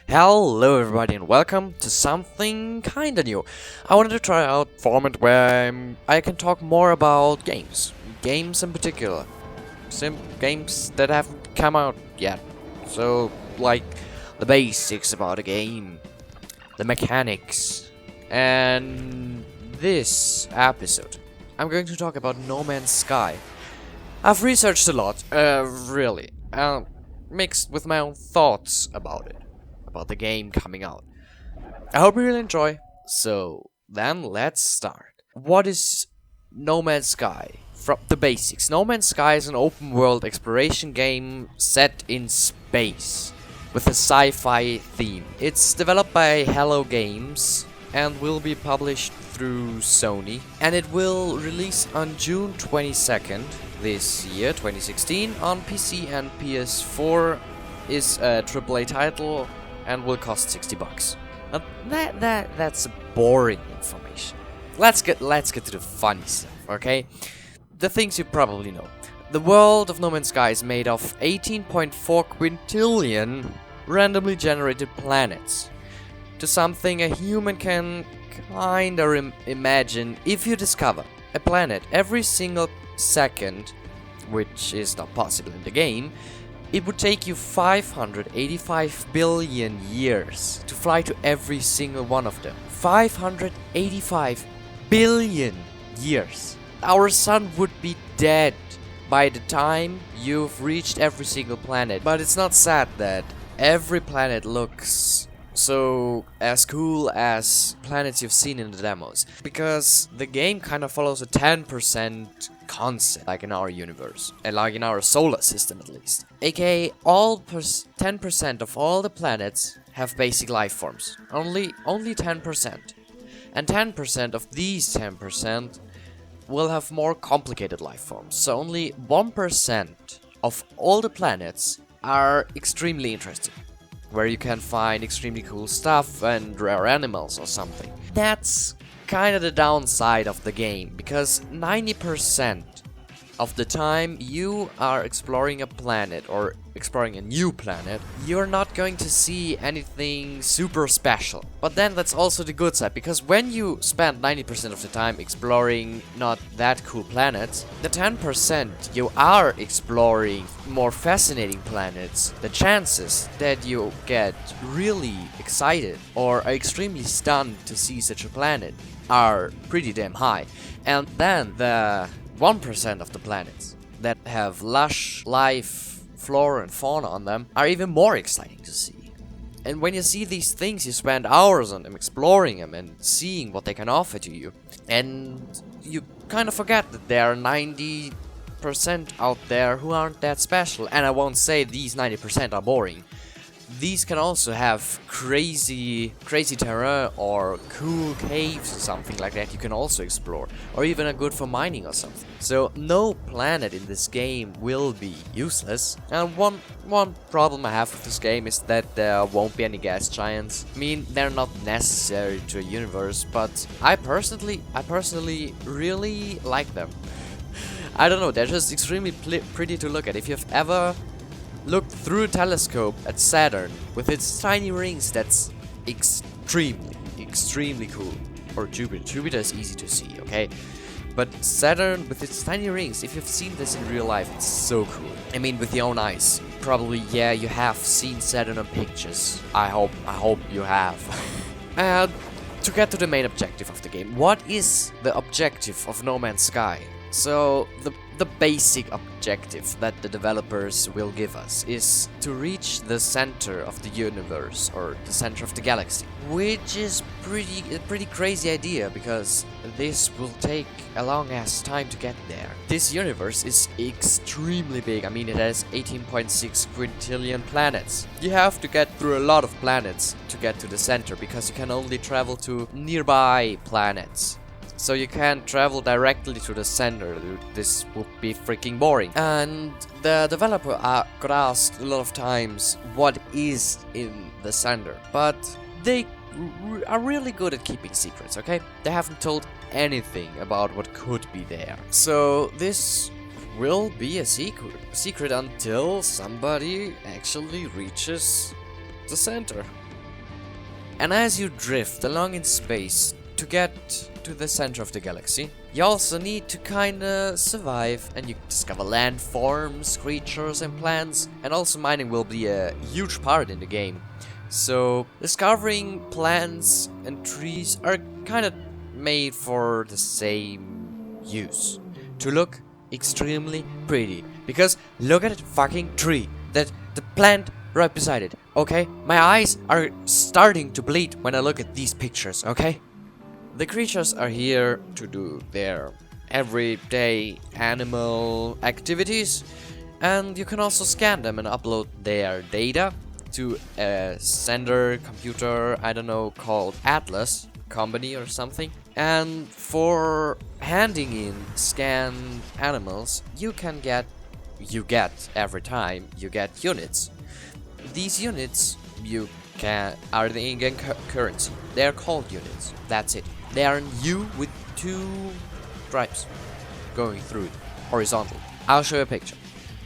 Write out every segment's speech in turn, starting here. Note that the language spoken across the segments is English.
Hello everybody and welcome to something kinda new. I wanted to try out a format where I can talk more about games. Games in particular. Games that haven't come out yet. So, like, the basics about a game. The mechanics. And this episode, I'm going to talk about No Man's Sky. I've researched a lot, really. Mixed with my own thoughts about it. About the game coming out. I hope you really enjoy. So then let's start. What is No Man's Sky? From the basics. No Man's Sky is an open world exploration game set in space with a sci-fi theme. It's developed by Hello Games and will be published through Sony, and it will release on June 22nd this year, 2016, on PC and PS4. Is a AAA title and will cost $60. That's boring information. Let's get to the funny stuff, okay? The things you probably know. The world of No Man's Sky is made of 18.4 quintillion randomly generated planets. To something a human can kinda imagine, if you discover a planet every single second, which is not possible in the game, it would take you 585 billion years to fly to every single one of them. 585 billion years. Our sun would be dead by the time you've reached every single planet. But it's not sad that every planet looks so as cool as planets you've seen in the demos, because the game kind of follows a 10% concept, like in our universe, and like in our solar system at least. AKA, 10% of all the planets have basic life forms. Only 10%. And 10% of these 10% will have more complicated life forms. So only 1% of all the planets are extremely interesting, where you can find extremely cool stuff and rare animals or something. That's kind of the downside of the game, because 90% of the time you are exploring a planet or exploring a new planet, you're not going to see anything super special. But then that's also the good side, because when you spend 90% of the time exploring not that cool planets, the 10% you are exploring more fascinating planets, the chances that you get really excited or are extremely stunned to see such a planet are pretty damn high. And then the 1% of the planets that have lush life, flora and fauna on them are even more exciting to see. And when you see these things, you spend hours on them, exploring them and seeing what they can offer to you. And you kind of forget that there are 90% out there who aren't that special. And I won't say these 90% are boring. These can also have crazy terrain or cool caves or something like that you can also explore, or even are good for mining or something. So no planet in this game will be useless. And one problem I have with this game is that there won't be any gas giants. I mean, they're not necessary to a universe, but I personally really like them. I don't know, they're just extremely pretty to look at. If you've ever looked through a telescope at Saturn with its tiny rings, that's extremely cool. Or Jupiter. Jupiter is easy to see, okay? But Saturn with its tiny rings, if you've seen this in real life, it's so cool. I mean, with your own eyes. Probably, yeah, you have seen Saturn on pictures. I hope you have. To get to the main objective of the game. What is the objective of No Man's Sky? So, the basic objective that the developers will give us is to reach the center of the universe, or the center of the galaxy, which is a pretty crazy idea, because this will take a long ass time to get there. This universe is extremely big. I mean, it has 18.6 quintillion planets. You have to get through a lot of planets to get to the center, because you can only travel to nearby planets. So you can't travel directly to the center. This would be freaking boring. And the developer got asked a lot of times what is in the center, but they are really good at keeping secrets, okay? They haven't told anything about what could be there. So this will be a secret until somebody actually reaches the center. And as you drift along in space to get to the center of the galaxy, you also need to kinda survive, and you discover landforms, creatures and plants, and also mining will be a huge part in the game. So discovering plants and trees are kinda made for the same use, to look extremely pretty. Because look at that fucking tree, that the plant right beside it, okay? My eyes are starting to bleed when I look at these pictures, okay? The creatures are here to do their everyday animal activities, and you can also scan them and upload their data to a sender computer, I don't know, called Atlas Company or something. And for handing in scanned animals, you get every time you get units. These units are the in-game currency. They are called units. That's it. They are new with 2 stripes going through it, horizontal. I'll show you a picture.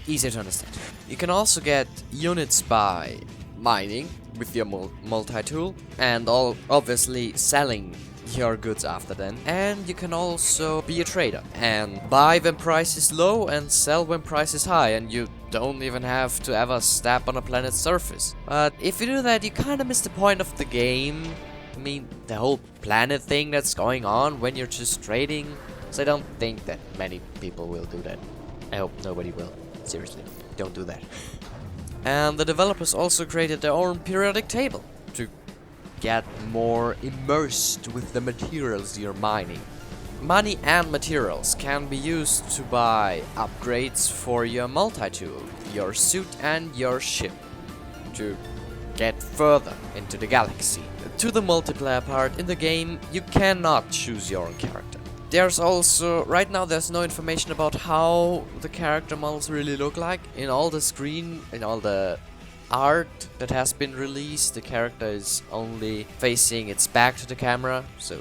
Easy to understand. You can also get units by mining with your multi-tool, and obviously selling your goods after then. And you can also be a trader and buy when price is low and sell when price is high, and you don't even have to ever step on a planet's surface. But if you do that, you kinda miss the point of the game. I mean, the whole planet thing that's going on when you're just trading. So I don't think that many people will do that. I hope nobody will. Seriously, don't do that. And the developers also created their own periodic table to get more immersed with the materials you're mining. Money and materials can be used to buy upgrades for your multi-tool, your suit and your ship, to get further into the galaxy. To the multiplayer part in the game, you cannot choose your own character. There's also, right now there's no information about how the character models really look like. In all the art that has been released, the character is only facing its back to the camera, so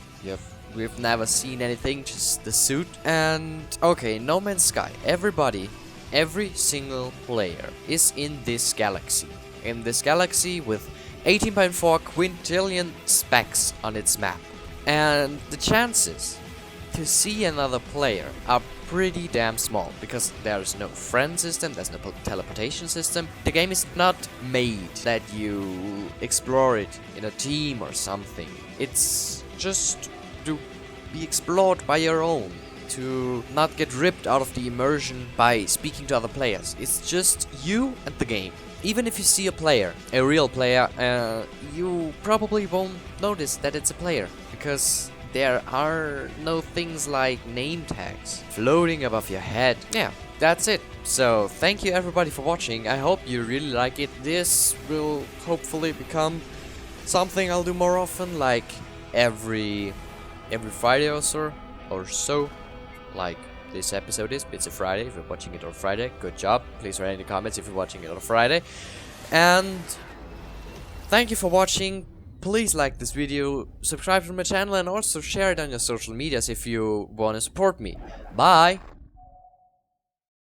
we've never seen anything, just the suit. And okay, No Man's Sky, every single player is in this galaxy. In this galaxy with 18.4 quintillion specks on its map. And the chances to see another player are pretty damn small, because there's no friend system, there's no teleportation system. The game is not made that you explore it in a team or something. It's just to be explored by your own, to not get ripped out of the immersion by speaking to other players. It's just you and the game. Even if you see a player, a real player, you probably won't notice that it's a player, because there are no things like name tags floating above your head. Yeah, that's it. So thank you everybody for watching. I hope you really like it. This will hopefully become something I'll do more often, like every Friday or so, like this episode is. It's a Friday. If you're watching it on Friday, good job. Please write in the comments if you're watching it on Friday. And thank you for watching. Please like this video, subscribe to my channel, and also share it on your social medias if you want to support me. Bye!